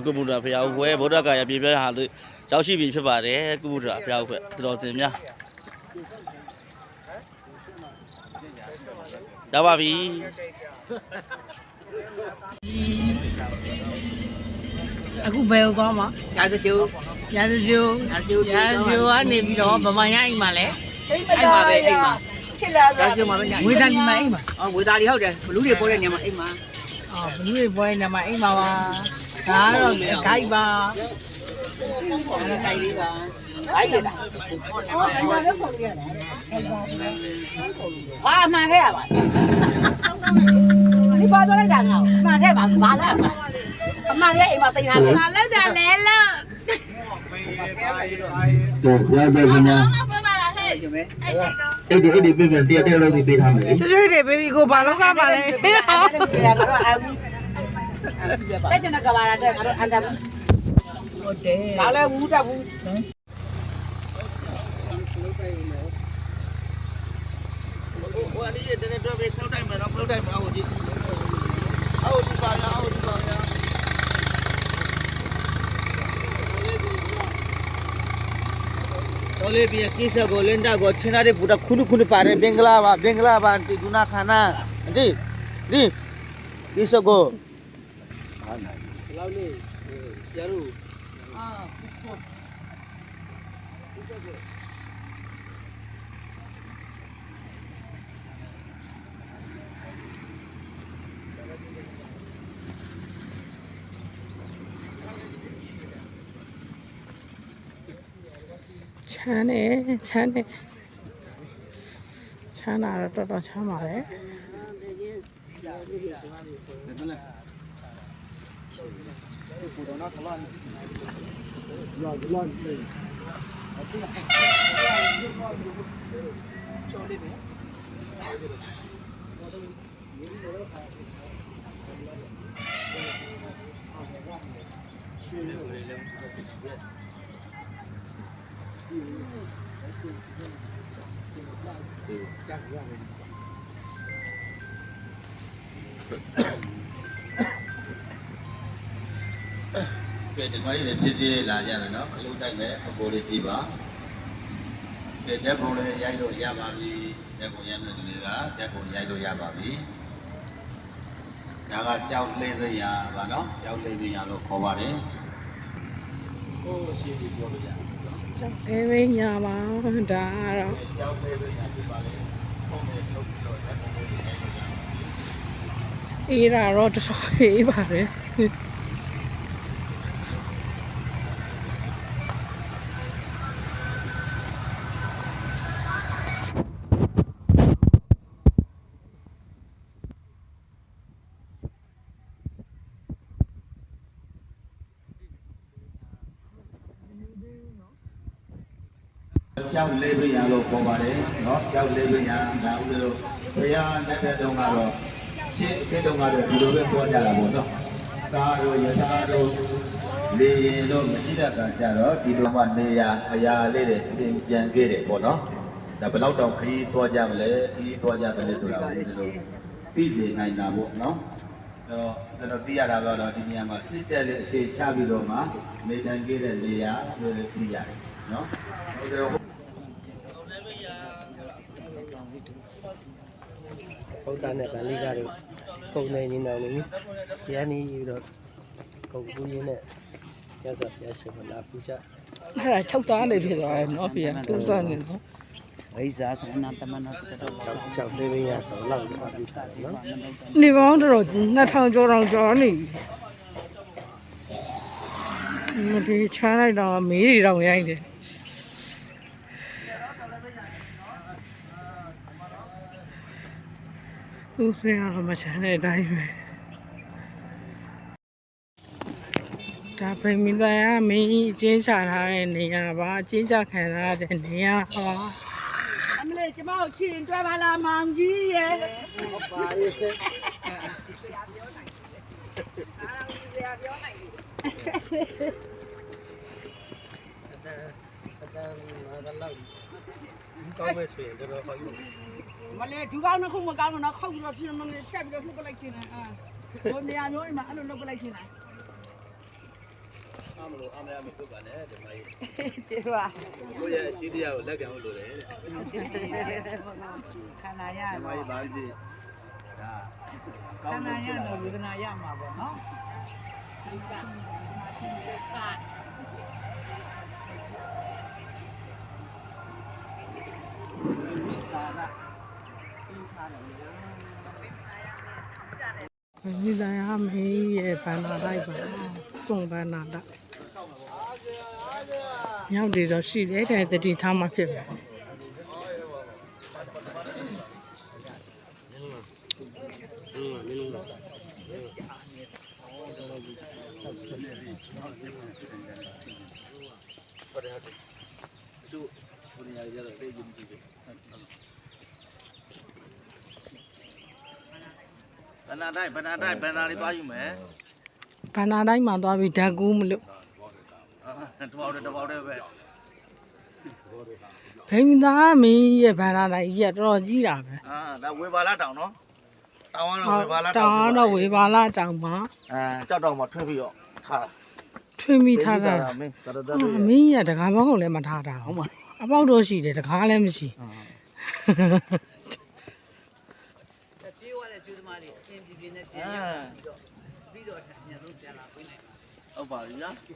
ကုဗုဒ္ဓဖရာဝဲဗုဒ္ဓကာယပြည့်ပြည့်ဟာလို့ရောက်ရှိပြီဖြစ်ပါတယ်ကုဗုဒ္ဓဖရာဝဲတော်စင်များရောက်ပါပြီအခုဘယ်ကိုသွားမှာရာဇကျိုးကနေပြီးတော့ဗမာရအိမ်မှာလဲအိမ်မှာပဲအိမ်မှာဖြစ်လာတာရာဇကျိုးမှာပဲဝေသားဒီမှာအိမ်မှာဝေသားတွေဟုတ်တယ်ဘလူးတွေပေါ်တဲ့နေရာမှာအိမ်မှာဘလူးတွေပေါ်တဲ့နေရာမှာအိမ်မှာပါဒါတော့ဂိုက်ပါအဲ့ဒါဂိုက်လေးပါဂိုက်ရတာဟာမှန်ခဲ့ရပါဒီပါတော့လိုက်တာငါမှန်ခဲ့ပါဘာလဲအမှန်လည်းအိမ်မှာတင်ထားတယ်ဘာလဲတာလဲလို့တို့ရတဲ့ခင်ဗျာအဲ့ဒီပြပြတရားလုံးပေးထားမယ်လေတွေဘေဘီကိုဘာလို့ကပါလဲဟေးဟောတဲ့ကျန်ကဘာလာတဲ့ငါတို့အန်တာဟုတ်တယ်ဒါလည်းဝူးတက်ဘူးဟိုအဒီတဲ့တော့ပဲဖောက်တိုင်းမှာတော့ဖောက်တိုင်းမှာဟိုဒီအော်ဒီပါလားအော်ဒီပါလားတော်လေးပြကိစ္စကိုလင်းတာကိုချင်းတဲ့ပူတာခုနပါတယ်ဘင်္ဂလားပါဒီဒုနာခါနာဒီကိစ္စကိုလောက်လေးကျရူချမ်းတယ်ချမ်းတာတော့တော်ချမ်းပါလေကဲဒီမှာလေးဖြစ်သေးလာကြတယ်နော်ခလုတ်တိုက်မယ်အပေါ်လေးကြည့်ပါကဲဓာတ်ပုံလေးရိုက်လို့ရပါပြီဓာတ်ပုံရိုက်မယ်ဒီလေးကဓာတ်ပုံရိုက်လို့ရပါပြီဒါကကြောက်လေးသိရာပါနော်ကြောက်လေးသိရာလို့ခေါ်ပါတယ်ဟိုရှင်းပြီးပြောလို့ရတယ်ကြောက်လေးပဲညာပါဒါတော့ကြောက်လေးသိရာဒီပါလေပုံလေးထုတ်ပြီးတော့ဓာတ်ပုံလေးရိုက်လို့ရတယ်အေးတာတော့တော်တော်အေးပါတယ်ကြောက်လေးပြရလို့ပေါ်ပါတယ်နော်ကြောက်လေးပြရဒါဥလို့ဘုရားလက်တဲ့တုန်းကတော့ရှင်းတဲ့တုန်းကတော့ဒီလိုပဲပြောကြတာပေါ့နော်ကားတို့ယထာတို့လေရင်တို့မရှိတဲ့ကကြတော့ဒီလိုမှနေရအရာလေးတွေသင်ပြန်ခဲ့တယ်ပေါ့နော်ဒါဘယ်တော့တော့ခရီးသွားကြမလဲခရီးသွားကြတယ်ဆိုတာကိုဒီလိုသိစေနိုင်တာပေါ့နော်အဲ့တော့သိရတာကတော့ဒီနေရာမှာစစ်တက်လေးအခြေချပြီးတော့မှနေထိုင်ခဲ့တဲ့နေရာလို့သိရတယ်နော်ဟုတ်တယ်ဘုရားနဲ့ဗန္လိကတို့ပုံနေနေတော်နေပြီ။တရားနေပြီးတော့ကုန်ပူးရင်းနဲ့ရသော်ပြရှင်လာပူကြ။အဲ့ဒါ6သားနေဖြစ်သွားတယ်နော်ဖေ။တူစားနေနော်။ဝိဇာသရဏတမနာကြောက်လေးရဆိုလောက်ပူကြတယ်နော်။နေပေါင်းတော့2000ကျော်တောင်ကျော်နေပြီ။ဒီချမ်းလိုက်တော့မေးတွေတောင်ရိုက်တယ်သူစရတော့မချမ်းတဲ့အတိုင်းပဲဒါပဲမိသားရမင်းအချင်းချထားတဲ့နေရာပါအချင်းချခံရတဲ့နေရာပါအမလေးကျမတို့ချင်းတွဲပါလားမောင်ကြီးရဲ့ဟုတ်ပါရဲ့ဆရာပြောနိုင်တယ်အတန်းငါတော့ ကောင်းမဲ့ဆိုရင်တော်တော်ဟောယူ မလဲဒူကောင်းနှစ်ခုမကောင်းတော့ခောက်ပြီးတော့ဖြစ်မနေချက်ပြီးတော့လှုပ်ပလိုက်ခြင်းနဲ့ဟိုနေရာမျိုးအိမ်မှာအဲ့လိုလှုပ်ပလိုက်ခြင်းနဲ့ အားမလို့အားမရမပြုတ်ပါနဲ့ဒီမကြီး ကျေပါ ကိုယ့်ရဲ့အရှိတရားကိုလက်ခံလို့ရတယ်တဲ့ ခန္ဓာရ ဒီမကြီးဘာဖြစ်ဒါ ခန္ဓာရတော့ဝေဒနာရမှာပေါ့နော်ဒီကဒီသားရမေးရဲ့ဘာနာလိုက်ပါစွန်ဘာနာတာညောင်တွေတော့ရှိတယ်တဲ့တတိထားမှဖြစ်မယ် သူ့ဘုရားရတော့လေးကြီးကြည့်တယ်ဘနာတိုင်းဘနာလေးသွားယူမယ် ဘာနာတိုင်းမှာသွားပြီးဓာတ်ကူးမလို့ တပေါက်တည်းပဲ ဘိမသားမင်းရဲ့ဘာနာတိုင်းကြီးကတော်တော်ကြီးတာပဲ ဒါဝေဘာလာတောင်နော်တောင်ကတော့ဝေဘာလာ တောင်တော့ဝေဘာလာတောင်မှာ ကြောက်တော့မှထွေးပြီးတော့ထား ထွေးမိထားတာ မင်းသရတ အမင်းကြီးကတကားပေါင်းလည်းမထားတာဟုတ်မှာအပေါက်တော့ရှိတယ်တကားလည်းမရှိပြေးသွားတဲ့ကျူးသမားတွေအစင်ပြေနဲ့ပြန်ရောက်ပြီးတော့ညလုံးပြန်လာပြင်လိုက် ဟုတ်ပါပြီလားဒီ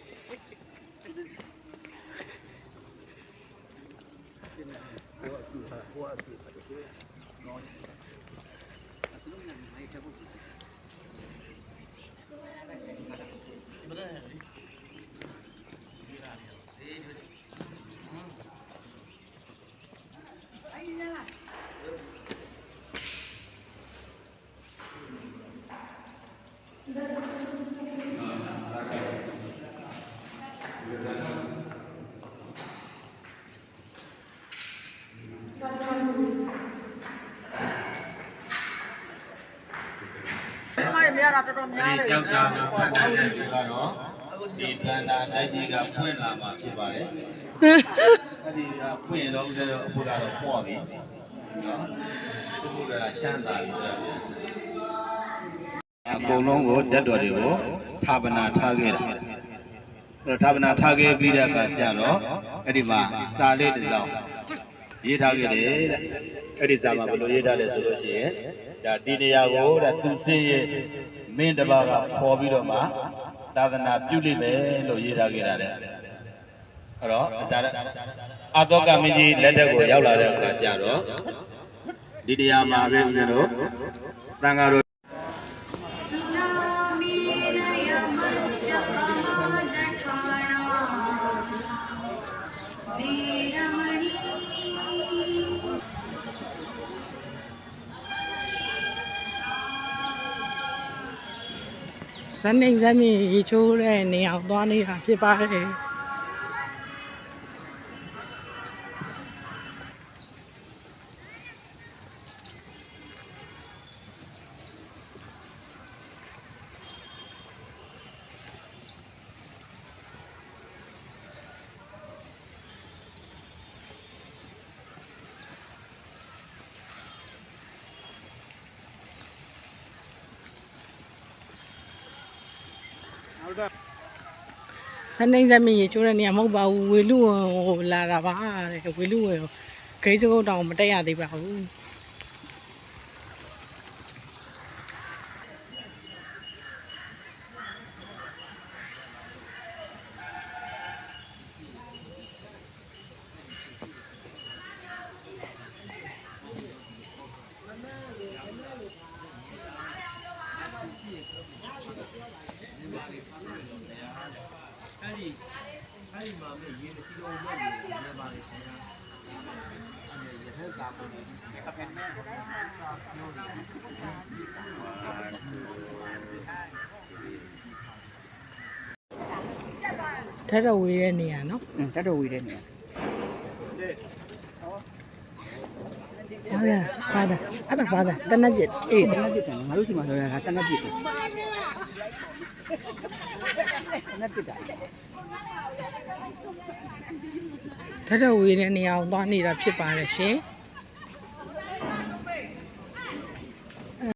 ကြောက်စားမှာပတ်သက်တဲ့ဒီကတော့ဒီဗန္တာတိုက်ကြီးကဖွင့်လာမှာဖြစ်ပါတယ်။အဲဒီကဖွင့်တော့ဦးဇင်းတို့အဖို့ကတော့ပေါ့ပြီ။နော်။ဒီဖို့ကရှမ်းသာပြီတဲ့။အကုန်လုံးကိုတက်တော်တွေကိုဌာပနာထားခဲ့တာ။အဲ့တော့ဌာပနာထားခဲ့ပြီးတဲ့အခါကျတော့အဲ့ဒီမှာစာလေးတစ်စောင်ရေးထားခဲ့တယ်တဲ့။အဲ့ဒီစာမှာဘယ်လိုရေးထားလဲဆိုလို့ရှိရင်ဒါဒီနေရာကိုတဲ့သူစင်းရဲ့မင်းတစ်ပါးကပေါ်ပြီးတော့မှသာသနာပြုလိမ့်မယ်လို့ရေးထားခဲ့တာတဲ့အဲ့တော့အစားအသောကမင်းကြီးလက်ထက်ကိုရောက်လာတဲ့အခါကျတော့ဒီနေရာမှာပဲဦးဇင်းတို့တန်ဃာတို့ဇန်နေဇမီရေချိုးတဲ့နေအောင်သွားနေတာဖြစ်ပါတယ်ဇန်နေဇမီရေချိုးတဲ့နေရာမဟုတ်ပါဘူးဝေလူဝင်ဟိုလာတာပါတဲ့ဝေလူဝင်ဂိတ်စကုတ်တောင်မတက်ရသေးပါဘူးထက်တော့ဝေးတဲ့နေရာနော်ထက်တော့ဝေးတဲ့နေရာဘာသာအဲ့ဒါဘာသာတနက်ပြည့်အေးတနက်ပြည့်တယ်ငါတို့ဒီမှာဆိုရတာတနက်ပြည့်တယ်တနက်ပြည့်တာထ ထထဝေးတဲ့နေရာကိုသွားနေတာဖြစ်ပါတယ်ရှင်။